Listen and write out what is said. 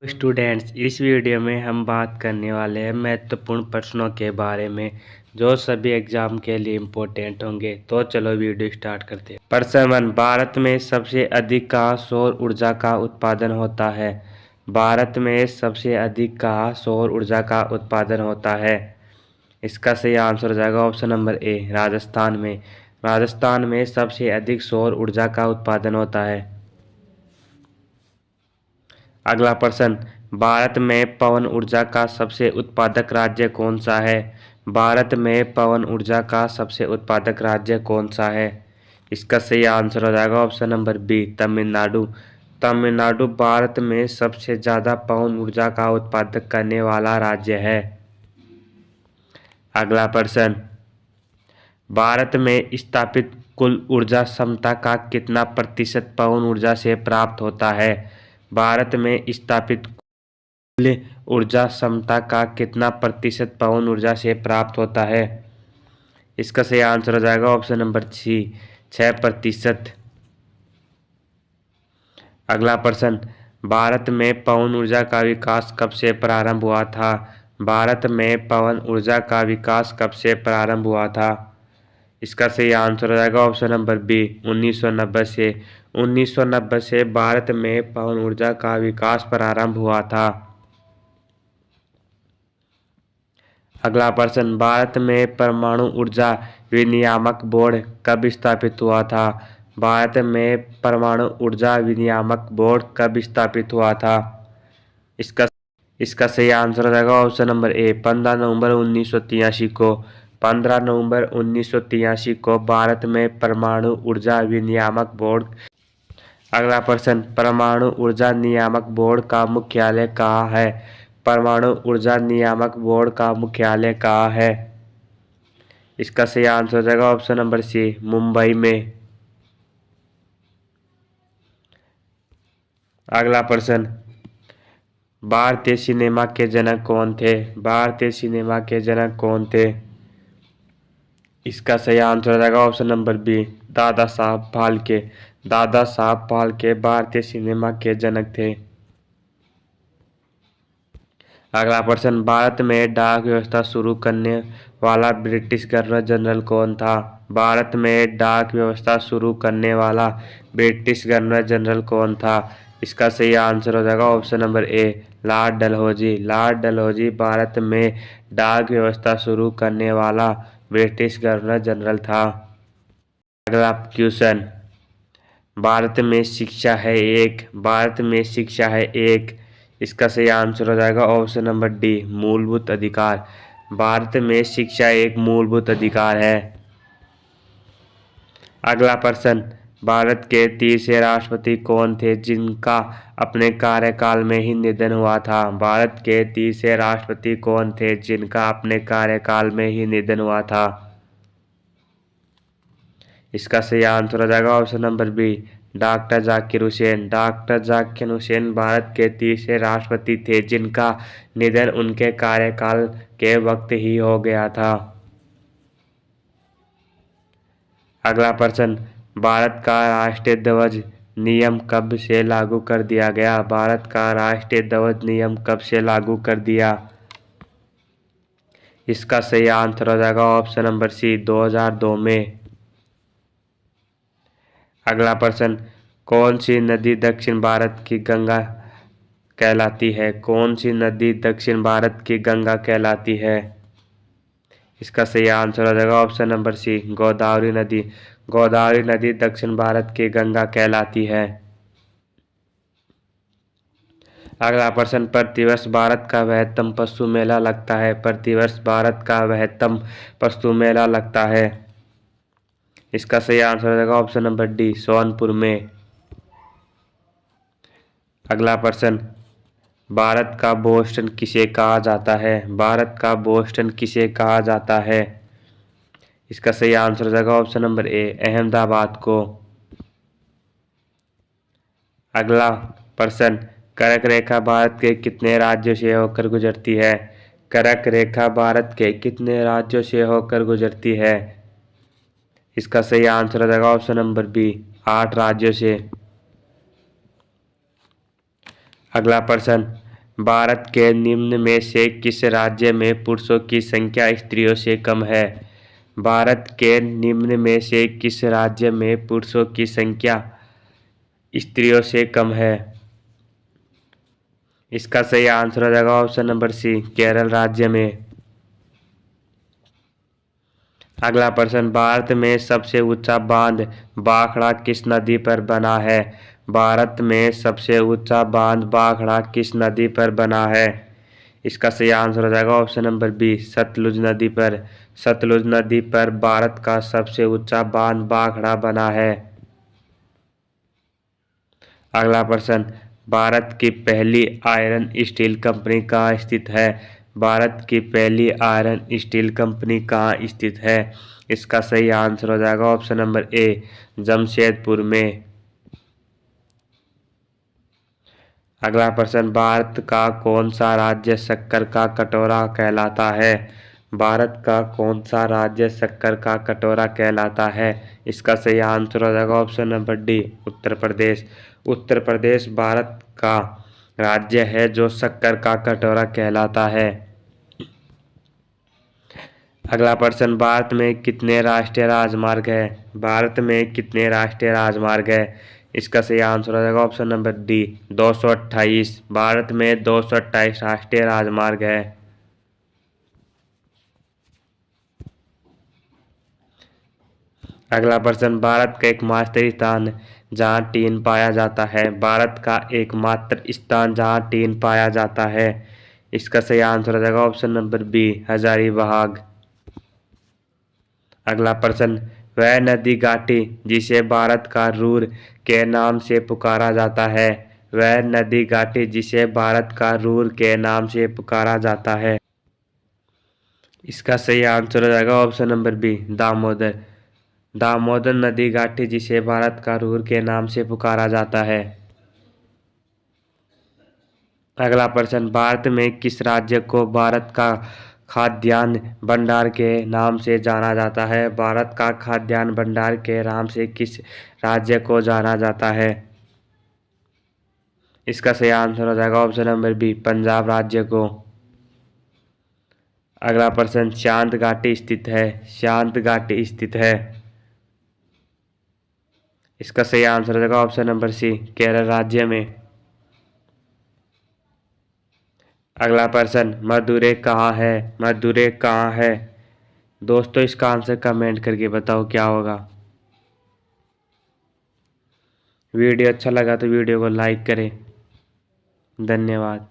Students, इस video में हम बात करने वाले हैं महत्वपूर्ण प्रश्नों के बारे में जो सभी एग्जाम के लिए इम्पोर्टेंट होंगे। तो चलो वीडियो स्टार्ट करते हैं। प्रश्न 1, भारत में सबसे अधिक कहाँ सौर ऊर्जा का उत्पादन होता है? भारत में सबसे अधिक कहाँ सौर ऊर्जा का उत्पादन होता है? इसका सही आंसर हो जाएगा ऑप्शन नंबर ए, राजस्थान में। राजस्थान में सबसे अधिक सौर ऊर्जा का उत्पादन होता है। अगला प्रश्न, भारत में पवन ऊर्जा का सबसे उत्पादक राज्य कौन सा है? भारत में पवन ऊर्जा का सबसे उत्पादक राज्य कौन सा है? इसका सही आंसर हो जाएगा option number B, Tamil Nadu. Tamil Nadu Bharat में सबसे ज़्यादा पवन ऊर्जा का उत्पादक करने वाला राज्य है। अगला प्रश्न, भारत में स्थापित कुल ऊर्जा क्षमता का कितना प्रतिशत पवन ऊर्जा से प्राप्त होता है? भारत में स्थापित कुल ऊर्जा क्षमता का कितना प्रतिशत पवन ऊर्जा से प्राप्त होता है? इसका सही आंसर हो जाएगा ऑप्शन नंबर सी, 6%। अगला प्रश्न, भारत में पवन ऊर्जा का विकास कब से प्रारंभ हुआ था? भारत में पवन ऊर्जा का विकास कब से प्रारंभ हुआ था? इसका सही आंसर हो जाएगा ऑप्शन नंबर बी, 1990 से। 1990 से भारत में पवन ऊर्जा का विकास प्रारंभ हुआ था। अगला प्रश्न, भारत में परमाणु ऊर्जा विनियामक बोर्ड कब स्थापित हुआ था? भारत में परमाणु ऊर्जा विनियामक बोर्ड कब स्थापित हुआ था? इसका सही आंसर हो जाएगा ऑप्शन नंबर ए, 15 नवंबर 1983 को। 15 नवंबर 1983 को भारत में परमाणु ऊर्जा विनियामक बोर्ड। अगला प्रश्न, परमाणु ऊर्जा नियामक बोर्ड का मुख्यालय कहाँ है? परमाणु ऊर्जा नियामक बोर्ड का मुख्यालय कहाँ है? इसका सही आंसर हो जाएगा ऑप्शन नंबर सी, मुंबई में। अगला प्रश्न, भारतीय सिनेमा के जनक कौन थे? भारतीय सिनेमा के जनक कौन थे? इसका सही आंसर हो जाएगा option number B, Dada Saheb Phalke. Dada Saheb Phalke भारतीय सिनेमा के जनक थे। अगला प्रश्न, भारत में डाक व्यवस्था शुरू करने वाला ब्रिटिश गवर्नर जनरल कौन था? भारत में डाक व्यवस्था शुरू करने वाला ब्रिटिश गवर्नर जनरल कौन था? इसका सही आंसर हो जाएगा option number A, Lord Dalhousie. Lord Dalhousie Bharat में डाक व्यवस्था शुरू करने वाला ब्रिटिश गवर्नर जनरल था। अगला क्वेश्चन, भारत में शिक्षा है एक। भारत में शिक्षा है एक। इसका सही आंसर हो जाएगा ऑप्शन नंबर डी, मूलभूत अधिकार। भारत में शिक्षा एक मूलभूत अधिकार है। अगला प्रश्न, भारत के तीसरे राष्ट्रपति कौन थे जिनका अपने कार्यकाल में ही निधन हुआ था? भारत के तीसरे राष्ट्रपति कौन थे जिनका अपने कार्यकाल में ही निधन हुआ था? इसका सही आंसर हो जाएगा option number B, doctor Zakir Hussain. Doctor Zakir Hussain Bharat के तीसरे राष्ट्रपति थे जिनका निधन उनके कार्यकाल के वक्त ही हो गया था। अगला प्रश्न, भारत का राष्ट्रीय ध्वज नियम कब से लागू कर दिया गया? भारत का राष्ट्रीय ध्वज नियम कब से लागू कर दिया? इसका सही आंसर हो जाएगा ऑप्शन नंबर सी, 2002 में। अगला प्रश्न, कौन सी नदी दक्षिण भारत की गंगा कहलाती है? कौन सी नदी दक्षिण भारत की गंगा कहलाती है? इसका सही आंसर हो जाएगा ऑप्शन नंबर सी, गोदावरी नदी। गोदावरी नदी दक्षिण भारत की गंगा कहलाती है। अगला प्रश्न, प्रतिवर्ष भारत का वहत्तम पशु मेला लगता है। प्रतिवर्ष भारत का वहत्तम पशु मेला लगता है। इसका सही आंसर हो जाएगा ऑप्शन नंबर डी, सोनपुर में। अगला प्रश्न, भारत का बोस्टन किसे कहा जाता है? भारत का बोस्टन किसे कहा जाता है? इसका सही आंसर हो जाएगा ऑप्शन नंबर ए, अहमदाबाद को। अगला प्रश्न, कर्क रेखा भारत के कितने राज्यों से होकर गुजरती है? कर्क रेखा भारत के कितने राज्यों से होकर गुजरती है? इसका सही आंसर हो जाएगा ऑप्शन नंबर बी, 8 राज्यों से। अगला प्रश्न, भारत के निम्न में से किस राज्य में पुरुषों की संख्या स्त्रियों से कम है? भारत के निम्न में से किस राज्य में पुरुषों की संख्या स्त्रियों से कम है? इसका सही आंसर हो जाएगा ऑप्शन नंबर सी, केरल राज्य में। अगला प्रश्न, भारत में सबसे ऊंचा बांध भाखड़ा किस नदी पर बना है? भारत में सबसे ऊंचा बांध भाखड़ा किस नदी पर बना है? इसका सही आंसर हो जाएगा ऑप्शन नंबर बी, सतलुज नदी पर। सतलुज नदी पर भारत का सबसे ऊंचा बांध भाखड़ा बना है। अगला प्रश्न, भारत की पहली आयरन स्टील कंपनी कहाँ स्थित है? भारत की पहली आयरन स्टील कंपनी कहाँ स्थित है? इसका सही आंसर हो जाएगा ऑप्शन नंबर ए, जमशेदपुर में। अगला प्रश्न, भारत का कौन सा राज्य शक्कर का कटोरा कहलाता है? भारत का कौन सा राज्य शक्कर का कटोरा कहलाता है? इसका सही आंसर हो जाएगा option number D, Uttar Pradesh. Uttar Pradesh Bharat का राज्य है जो शक्कर का कटोरा कहलाता है। अगला प्रश्न, भारत में कितने राष्ट्रीय राजमार्ग है? भारत में कितने राष्ट्रीय राजमार्ग है? इसका सही आंसर हो जाएगा ऑप्शन नंबर डी, 228। भारत में 228 राष्ट्रीय राजमार्ग है। अगला प्रश्न, भारत का एकमात्र स्थान जहाँ टीन पाया जाता है। भारत का एकमात्र स्थान जहाँ टीन पाया जाता है। इसका सही आंसर हो जाएगा ऑप्शन नंबर बी, हजारीबाग। अगला प्रश्न, वह नदी घाटी जिसे भारत का रूर के नाम से पुकारा जाता है। वह नदी घाटी जिसे भारत का रूर के नाम से पुकारा जाता है। इसका सही आंसर हो जाएगा option number B, Damodar. Damodar नदी घाटी जिसे भारत का रूर के नाम से पुकारा जाता है। अगला प्रश्न, भारत में किस राज्य को भारत का खाद्यान्न भंडार के नाम से जाना जाता है? भारत का खाद्यान्न भंडार के नाम से किस राज्य को जाना जाता है? इसका सही आंसर हो जाएगा ऑप्शन नंबर बी, पंजाब राज्य को। अगला प्रश्न, शांत घाटी स्थित है। शांत घाटी स्थित है। इसका सही आंसर हो जाएगा ऑप्शन नंबर सी, केरल राज्य में। अगला प्रश्न, मदुरै कहाँ है? मदुरै कहाँ है? दोस्तों इसका आंसर कमेंट करके बताओ क्या होगा। वीडियो अच्छा लगा तो वीडियो को लाइक करें। धन्यवाद।